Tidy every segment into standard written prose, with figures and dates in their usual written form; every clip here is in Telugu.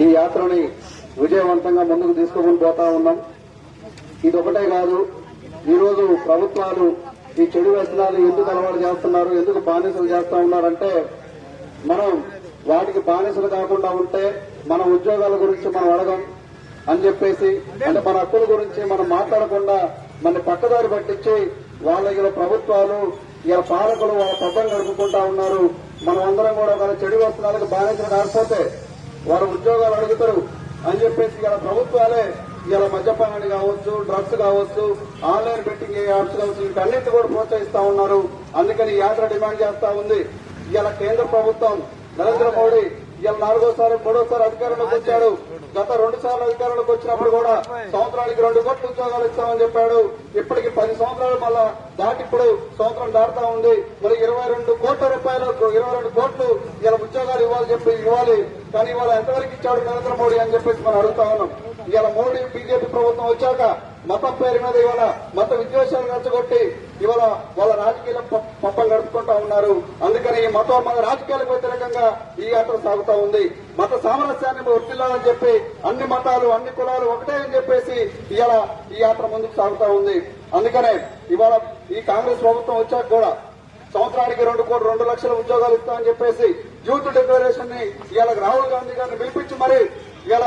ఈ యాత్రని విజయవంతంగా ముందుకు తీసుకుని పోతా ఉన్నాం. ఇదొకటే కాదు, ఈరోజు ప్రభుత్వాలు ఈ చెడు వ్యసనాలు ఎందుకు అలవాటు చేస్తున్నారు, ఎందుకు బానిసలు చేస్తా ఉన్నారంటే, మనం వాటికి బానిసలు కాకుండా ఉంటే మన ఉద్యోగాల గురించి మనం అడగం అని చెప్పేసి, అంటే మన హక్కుల గురించి మనం మాట్లాడకుండా మన పక్కదారి పట్టించి వాళ్ళ ఇలా ప్రభుత్వాలు ఇలా పాలకులు వాళ్ళ పబ్బం గడుపుకుంటా ఉన్నారు. మనం అందరం కూడా వాళ్ళ చెడు వ్యసనాలకు బానిసలు కాకపోతే వారు ఉద్యోగాలు అడుగుతారు అని చెప్పేసి ఇలా ప్రభుత్వాలే ఇలా మద్యపానాన్ని కావచ్చు, డ్రగ్స్ కావచ్చు, ఆన్లైన్ బెట్టింగ్ యాప్స్ కావచ్చు, వీటన్నింటి కూడా ప్రోత్సహిస్తా ఉన్నారు. అందుకని ఈ యాత్ర డిమాండ్ చేస్తా ఉంది. ఇలా కేంద్ర ప్రభుత్వం నరేంద్ర మోడీ ఇలా 4వ, 3వ అధికారంలోకి వచ్చాడు. గత 2 సార్లు అధికారంలోకి వచ్చినప్పుడు కూడా సంవత్సరానికి 2 కోట్ల ఉద్యోగాలు ఇస్తామని చెప్పాడు. ఇప్పటికి 10 సంవత్సరాలు మళ్ళా దాటి ఇప్పుడు సంవత్సరం దాటుతా ఉంది. మరి 22 కోట్ల రూపాయలు, 22 కోట్లు ఇలా ఉద్యోగాలు ఇవ్వాలి. కానీ ఇవాళ ఎంతవరకు ఇచ్చాడు నరేంద్ర మోడీ అని చెప్పేసి మనం అడుగుతా ఉన్నాం. ఇవాళ మోడీ బీజేపీ ప్రభుత్వం వచ్చాక మతం పేరు మీద ఇవాళ మత విద్వేషాలు రెచ్చగొట్టి ఇవాళ వాళ్ళ రాజకీయ పప్పం గడుపుకుంటా ఉన్నారు. అందుకని ఈ మన రాజకీయాలకు వ్యతిరేకంగా ఈ యాత్ర సాగుతా ఉంది. మత సామరస్యాన్ని వర్తిల్లాలని చెప్పి అన్ని మతాలు, అన్ని కులాలు ఒకటే అని చెప్పేసి ఇవాళ ఈ యాత్ర ముందుకు సాగుతా ఉంది. అందుకనే ఇవాళ ఈ కాంగ్రెస్ ప్రభుత్వం వచ్చాక కూడా సంవత్సరానికి 2 లక్షల ఉద్యోగాలు ఇస్తామని చెప్పేసి యూత్ డిక్లరేషన్ ని ఇవాళ రాహుల్ గాంధీ గారిని పిలిపించి మరి ఇవాళ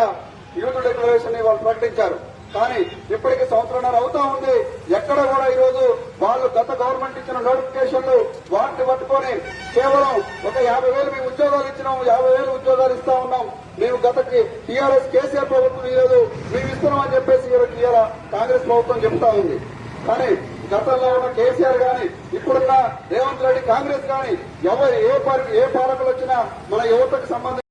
యూత్ డిక్లరేషన్ ని వాళ్ళు ప్రకటించారు. కానీ ఇప్పటికి సంవత్సరంన్నర అవుతా ఉంది. ఎక్కడ కూడా ఈరోజు వాళ్ళు గత గవర్నమెంట్ ఇచ్చిన నోటిఫికేషన్లు వాటిని పట్టుకొని కేవలం ఒక 50,000 మేము ఉద్యోగాలు ఇచ్చినాం, 50,000 ఉద్యోగాలు ఇస్తా ఉన్నాం, మేము గతకి టీఆర్ఎస్ కేసీఆర్ ప్రభుత్వం ఈరోజు మేము ఇస్తున్నాం అని చెప్పేసి ఇవాళ కాంగ్రెస్ ప్రభుత్వం చెప్తా ఉంది. కానీ గతంలో ఉన్న కేసీఆర్ గాని ఇప్పుడున్న రేవంత్ రెడ్డి కాంగ్రెస్ గాని ఎవరు ఏ పాలకులు వచ్చినా మన యువతకు సంబంధించి